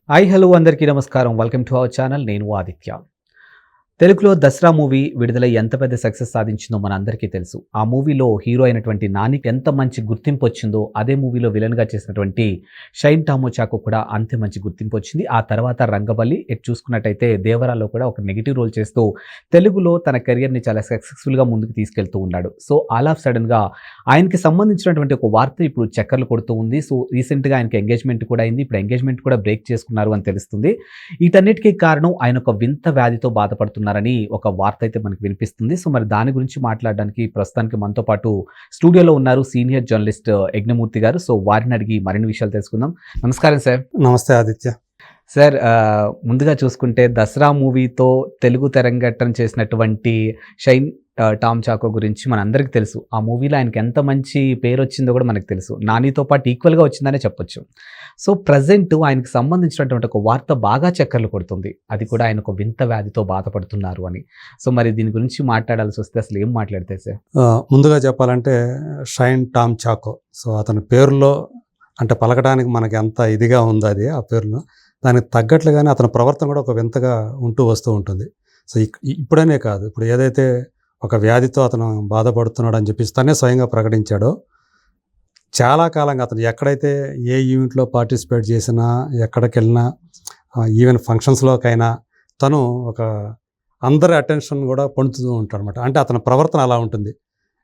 Hi hello అందరికీ నమస్కారం. Welcome to our channel. నేను ఆదిత్య. తెలుగులో 'దసరా' మూవీ విడుదలై ఎంత పెద్ద సక్సెస్ సాధించిందో మనందరికీ తెలుసు. ఆ మూవీలో హీరో అయినటువంటి నానికి ఎంత మంచి గుర్తింపు వచ్చిందో, అదే మూవీలో విలన్‌గా చేసినటువంటి షైన్ టామో చాకో కూడా అంతే మంచి గుర్తింపు వచ్చింది. ఆ తర్వాత 'రంగబలి' ఇటు చూసుకున్నట్టయితే 'దేవరా'లో కూడా ఒక నెగెటివ్ రోల్ చేస్తూ తెలుగులో తన కెరియర్‌ని చాలా సక్సెస్‌ఫుల్‌గా ముందుకు తీసుకెళ్తూ ఉన్నాడు. సో, ఆల్ ఆఫ్ సడెన్‌గా ఆయనకి సంబంధించినటువంటి ఒక వార్త ఇప్పుడు చక్కర్లు కొడుతూ ఉంది. సో, రీసెంట్‌గా ఆయనకి ఎంగేజ్‌మెంట్ కూడా అయింది. ఇప్పుడు ఎంగేజ్‌మెంట్ కూడా బ్రేక్ చేసుకున్నారు అని తెలుస్తుంది. వీటన్నిటికి కారణం ఆయన ఒక వింత వ్యాధితో బాధపడుతున్నారని ఒక వార్త అయితే మనకు వినిపిస్తుంది. సో, మరి దాని గురించి మాట్లాడడానికి ప్రస్తుతానికి మనతో పాటు స్టూడియోలో ఉన్నారు సీనియర్ జర్నలిస్ట్ యజ్ఞమూర్తి గారు. సో, వారిని అడిగి మరిన్ని విషయాలు తెలుసుకుందాం. నమస్కారం సార్. నమస్తే ఆదిత్య. సార్, ముందుగా చూసుకుంటే 'దసరా' మూవీతో తెలుగు తెరంగేట్రం చేసినటువంటి షైన్ టామ్ చాకో గురించి మనందరికీ తెలుసు. ఆ మూవీలో ఆయనకి ఎంత మంచి పేరొచ్చిందో కూడా మనకు తెలుసు. నానితో పాటు ఈక్వల్‌గా వచ్చిందనే చెప్పొచ్చు. సో, ప్రెజెంట్ ఆయనకి సంబంధించినటువంటి ఒక వార్త బాగా చక్కర్లు కొడుతుంది. అది కూడా ఆయన ఒక వింత వ్యాధితో బాధపడుతున్నారు అని. సో, మరి దీని గురించి మాట్లాడాల్సొస్తే అసలు ఏం మాట్లాడతారు సార్? ముందుగా చెప్పాలంటే షైన్ టామ్ చాకో. సో, అతని పేరులో అంటే పలకడానికి మనకి ఎంత ఇదిగా ఉంది అది ఆ పేరులో. దానికి తగ్గట్లుగానే అతని ప్రవర్తన కూడా ఒక వింతగా ఉంటూ వస్తూ ఉంటుంది. సో, ఇప్పుడనే కాదు, ఇప్పుడు ఏదైతే ఒక వ్యాధితో అతను బాధపడుతున్నాడు అని చెప్పేసి తనే స్వయంగా ప్రకటించాడో, చాలా కాలంగా అతను ఎక్కడైతే ఏ ఈవెంట్లో పార్టిసిపేట్ చేసినా, ఎక్కడికెళ్ళినా, ఈవెన్ ఫంక్షన్స్‌లోకైనా తను ఒక అందరి అటెన్షన్ కూడా పొందుతూ ఉంటాడనమాట. అంటే అతని ప్రవర్తన అలా ఉంటుంది.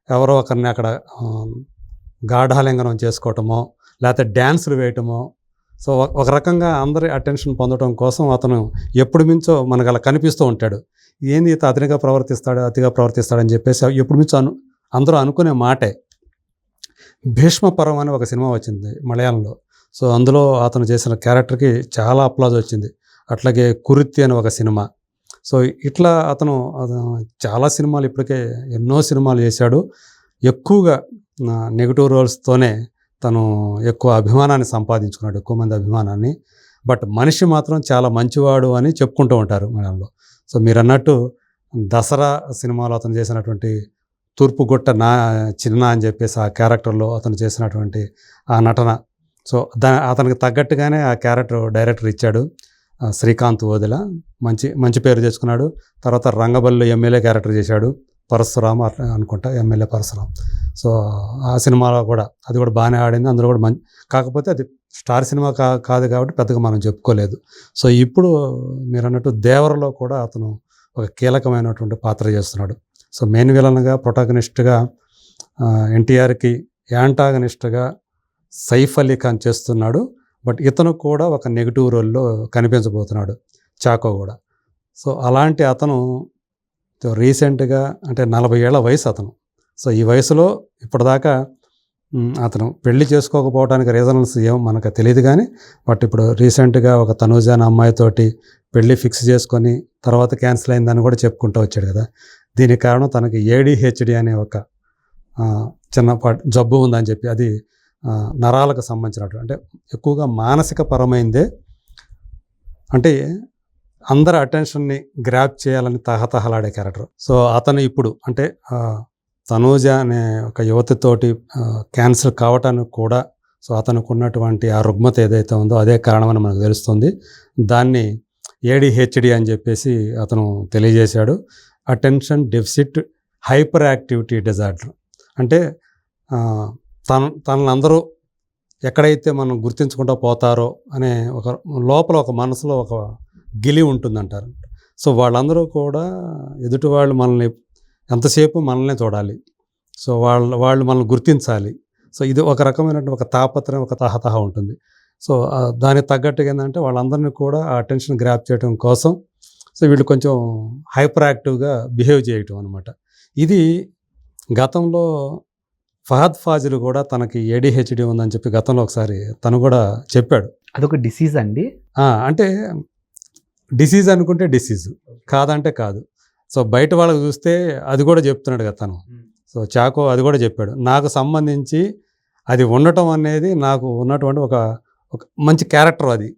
ఎవరో ఒకరిని అక్కడ గాఢాలింగనం చేసుకోవటమో, లేకపోతే డ్యాన్సులు వేయటమో, సో ఒక రకంగా అందరి అటెన్షన్ పొందడం కోసం అతను ఎప్పుడు మించో మనకు అలా కనిపిస్తూ ఉంటాడు. ఏంది ఇత అతిగా ప్రవర్తిస్తాడని చెప్పేసి ఎప్పుడు మించో అందరూ అనుకునే మాటే. భీష్మ పర్వం అని ఒక సినిమా వచ్చింది మలయాళంలో. సో, అందులో అతను చేసిన క్యారెక్టర్కి చాలా అప్లాజ్ వచ్చింది. అట్లాగే 'కురిత్తి' అని ఒక సినిమా. సో, ఇట్లా అతను చాలా సినిమాలు ఇప్పటికే ఎన్నో సినిమాలు చేశాడు. ఎక్కువగా నెగిటివ్ రోల్స్తోనే తను ఎక్కువ అభిమానాన్ని సంపాదించుకున్నాడు, ఎక్కువ మంది అభిమానాన్ని. బట్ మనిషి మాత్రం చాలా మంచివాడు అని చెప్పుకుంటూ ఉంటారు మలయాళంలో. సో, మీరన్నట్టు 'దసరా' సినిమాలో అతను చేసినటువంటి తూర్పుగుట్ట చిన్న అని చెప్పేసి ఆ క్యారెక్టర్లో అతను చేసినటువంటి ఆ నటన, సో అతనికి తగ్గట్టుగానే ఆ క్యారెక్టర్ డైరెక్టర్ ఇచ్చాడు, శ్రీకాంత్ ఓదెల. మంచి పేరు తెచ్చుకున్నాడు. తర్వాత 'రంగబలిలో' ఎమ్మెల్యే క్యారెక్టర్ చేశాడు, పరశురామ అనుకుంటా, ఎమ్మెల్యే పరశురామ. సో, ఆ సినిమాలో కూడా అది కూడా బాగానే ఆడింది. అందులో కూడా కాకపోతే అది స్టార్ సినిమా కాదు కాబట్టి పెద్దగా మనం చెప్పుకోలేదు. సో, ఇప్పుడు మీరు అన్నట్టు 'దేవర'లో కూడా అతను ఒక కీలకమైనటువంటి పాత్ర చేస్తున్నాడు. సో, మెయిన్ విలన్గా, ప్రొటాగనిస్ట్గా ఎన్టీఆర్కి యాంటాగనిస్ట్గా సైఫ్ అలీ ఖాన్ చేస్తున్నాడు. బట్ ఇతను కూడా ఒక నెగిటివ్ రోల్లో కనిపించబోతున్నాడు, చాకో కూడా. సో, అలాంటి అతను రీసెంట్గా అంటే 40 ఏళ్ల వయసు అతను. సో, ఈ వయసులో ఇప్పటిదాకా అతను పెళ్లి చేసుకోకపోవడానికి రీజన్స్ ఏమో మనకు తెలియదు కానీ, బట్ ఇప్పుడు రీసెంట్గా ఒక తనూజ అనే అమ్మాయితోటి పెళ్ళి ఫిక్స్ చేసుకొని తర్వాత క్యాన్సిల్ అయిందని కూడా చెప్పుకుంటూ వచ్చాడు కదా. దీనికి కారణం తనకి ADHD అనే ఒక చిన్నపాటి జబ్బు ఉందని చెప్పి, అది నరాలకు సంబంధించినట్టు, అంటే ఎక్కువగా మానసిక పరమైందే. అంటే అందరి అటెన్షన్ని గ్రాప్ చేయాలని తహతహలాడే క్యారెక్టర్. సో, అతను ఇప్పుడు అంటే తనూజ అనే ఒక యువతితోటి క్యాన్సిల్ కావటానికి కూడా, సో అతనికి ఉన్నటువంటి ఆ రుగ్మత ఏదైతే ఉందో అదే కారణమని మనకు తెలుస్తుంది. దాన్ని ADHD అని చెప్పేసి అతను తెలియజేశాడు. Attention deficit hyper activity disorder. అంటే తనని అందరూ ఎక్కడైతే మనం గుర్తించుకుంటూ పోతారో అనే ఒక లోపల ఒక మనసులో ఒక గిలి ఉంటుందంటారు. సో, వాళ్ళందరూ కూడా ఎదుటి వాళ్ళు మనల్ని ఎంతసేపు మనల్నే చూడాలి. సో, వాళ్ళు మనల్ని గుర్తించాలి. సో, ఇది ఒక రకమైనటువంటి ఒక తాపత్రయం, ఒక తహతహ ఉంటుంది. సో, దానికి తగ్గట్టుగా ఏంటంటే వాళ్ళందరినీ కూడా ఆ అటెన్షన్ గ్రాప్ చేయడం కోసం, సో వీళ్ళు కొంచెం హైపర్ యాక్టివ్గా బిహేవ్ చేయటం అనమాట. ఇది గతంలో ఫహద్ ఫాజిల్ కూడా తనకి ADHD ఉందని చెప్పి గతంలో ఒకసారి తను కూడా చెప్పాడు. అదొక డిసీజ్ అండి? అంటే డిసీజ్ అనుకుంటే డిసీజ్, కాదంటే కాదు. సో, బయట వాళ్ళకి చూస్తే అది కూడా చెప్తున్నాడు కదా తను. సో, చాకో అది కూడా చెప్పాడు, నాకు సంబంధించి అది ఉండటం అనేది నాకు ఉన్నటువంటి ఒక మంచి క్యారెక్టర్ అది.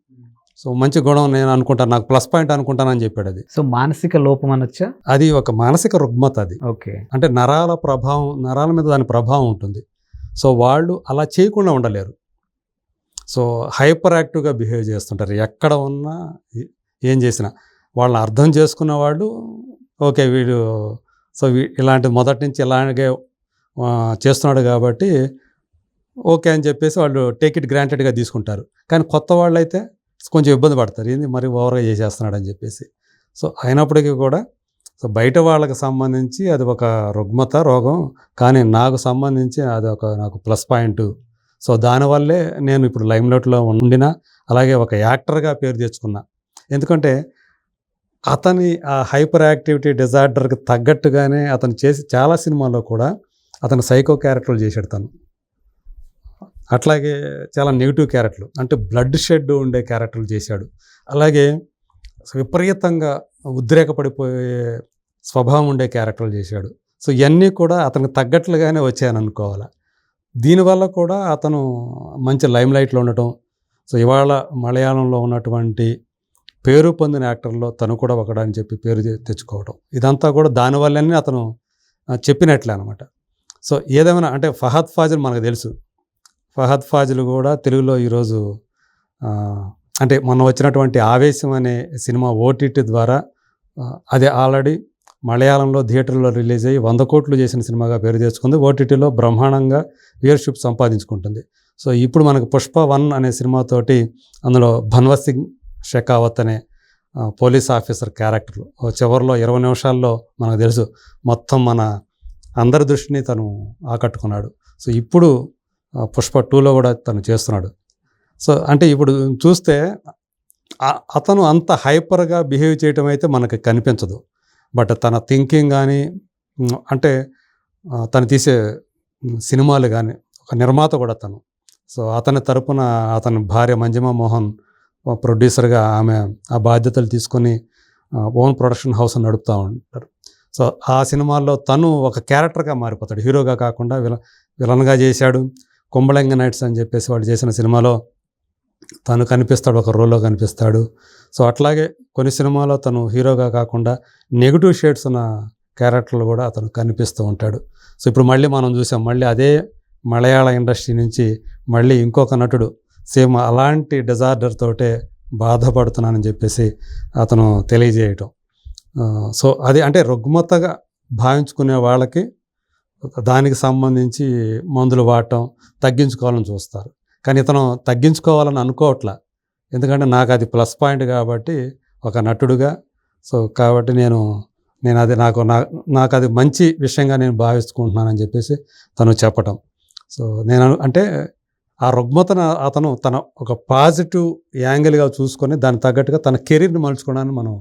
సో, మంచి గుణం నేను అనుకుంటాను, నాకు ప్లస్ పాయింట్ అనుకుంటానని చెప్పాడు అది. సో, మానసిక లోపం అనొచ్చా? అది ఒక మానసిక రుగ్మత అది. ఓకే. అంటే నరాల మీద దాని ప్రభావం ఉంటుంది. సో, వాళ్ళు అలా చేయకుండా ఉండలేరు. సో హైపర్ యాక్టివ్గా బిహేవ్ చేస్తుంటారు. ఎక్కడ ఉన్నా ఏం చేసినా వాళ్ళని అర్థం చేసుకున్న వాళ్ళు ఓకే వీడు సో ఇలాంటి మొదటి నుంచి ఇలాగే చేస్తున్నాడు కాబట్టి ఓకే అని చెప్పేసి వాళ్ళు టేక్ ఇట్ గ్రాంటెడ్గా తీసుకుంటారు. కానీ కొత్త వాళ్ళు అయితే కొంచెం ఇబ్బంది పడతారు, ఏంది మరి ఓవర్గా చేసేస్తున్నాడు అని చెప్పేసి. సో అయినప్పటికీ కూడా సో బయట వాళ్ళకి సంబంధించి అది ఒక రుగ్మత రోగం, కానీ నాకు సంబంధించి అది ఒక నాకు ప్లస్ పాయింట్. సో దానివల్లే నేను ఇప్పుడు లైమ్లైట్లో ఉండినా, అలాగే ఒక యాక్టర్గా పేరు తెచ్చుకున్నా. ఎందుకంటే అతని ఆ హైపర్ యాక్టివిటీ డిజార్డర్కి తగ్గట్టుగానే అతను చేసి చాలా సినిమాల్లో కూడా అతను సైకో క్యారెక్టర్లు చేశాడు తను. అట్లాగే చాలా నెగిటివ్ క్యారెక్టర్లు అంటే బ్లడ్ షెడ్ ఉండే క్యారెక్టర్లు చేశాడు. అలాగే విపరీతంగా ఉద్రేకపడిపోయే స్వభావం ఉండే క్యారెక్టర్లు చేశాడు. సో ఇవన్నీ కూడా అతనికి తగ్గట్లుగానే వచ్చాయని అనుకోవాలి. దీనివల్ల కూడా అతను మంచి లైమ్లైట్లో ఉండటం, సో ఇవాళ మలయాళంలో ఉన్నటువంటి పేరు పొందిన యాక్టర్లో తను కూడా ఒకడని చెప్పి పేరు తెచ్చుకోవడం, ఇదంతా కూడా దానివల్లనే అతను చెప్పినట్లే అనమాట. సో ఏదేమైనా అంటే ఫహద్ ఫాజిల్ మనకు తెలుసు. ఫహద్ ఫాజిల్ కూడా తెలుగులో ఈరోజు అంటే మొన్న వచ్చినటువంటి ఆవేశం అనే సినిమా ఓటీటీ ద్వారా అది ఆల్రెడీ మలయాళంలో థియేటర్లో రిలీజ్ అయ్యి 100 కోట్లు చేసిన సినిమాగా పేరు తెచ్చుకుంది. ఓటీటీలో బ్రహ్మాండంగా వ్యూయర్షిప్ సంపాదించుకుంటుంది. సో ఇప్పుడు మనకు పుష్ప 1 అనే సినిమాతోటి అందులో భన్వత్ సింగ్ షెకావత్ అనే పోలీస్ ఆఫీసర్ క్యారెక్టర్ చివరిలో 20 నిమిషాల్లో మనకు తెలుసు మొత్తం మన అందరి దృష్టిని తను ఆకట్టుకున్నాడు. సో ఇప్పుడు పుష్ప 2లో కూడా తను చేస్తున్నాడు. సో అంటే ఇప్పుడు చూస్తే అతను అంత హైపర్గా బిహేవ్ చేయటం అయితే మనకు కనిపించదు. బట్ తన థింకింగ్ కానీ అంటే తను తీసే సినిమాలు కానీ ఒక నిర్మాత కూడా తను. సో అతని తరపున అతని భార్య మంజిమా మోహన్ ప్రొడ్యూసర్గా ఆమె ఆ బాధ్యతలు తీసుకొని ఓన్ ప్రొడక్షన్ హౌస్ నడుపుతూ ఉంటారు. సో ఆ సినిమాల్లో తను ఒక క్యారెక్టర్గా మారిపోతాడు, హీరోగా కాకుండా విలన్గా చేశాడు. కుంబళంగ నైట్స్ అని చెప్పేసి వాడు చేసిన సినిమాలో తను కనిపిస్తాడు, ఒక రోల్లో కనిపిస్తాడు. సో అట్లాగే కొన్ని సినిమాలో తను హీరోగా కాకుండా నెగిటివ్ షేడ్స్ ఉన్న క్యారెక్టర్లు కూడా అతను కనిపిస్తూ ఉంటాడు. సో ఇప్పుడు మళ్ళీ మనం చూసాం, మళ్ళీ అదే మలయాళ ఇండస్ట్రీ నుంచి మళ్ళీ ఇంకొక నటుడు సేమ్ అలాంటి డిజార్డర్ తోటే బాధపడుతున్నానని చెప్పేసి అతను తెలియజేయటం. సో అది అంటే రుగ్మతగా భావించుకునే వాళ్ళకి దానికి సంబంధించి మందులు వాడటం, తగ్గించుకోవాలని చూస్తారు. కానీ ఇతను తగ్గించుకోవాలని అనుకోవట్లా, ఎందుకంటే నాకు అది ప్లస్ పాయింట్ కాబట్టి ఒక నటుడుగా. సో కాబట్టి నేను అది నాకు అది మంచి విషయంగా నేను భావించుకుంటున్నానని చెప్పేసి తను చెప్పటం. సో నేను అంటే ఆ రుగ్మతను అతను తన ఒక పాజిటివ్ యాంగిల్గా చూసుకొని దానికి తగ్గట్టుగా తన కెరీర్ని మలుచుకోవడానికి మనం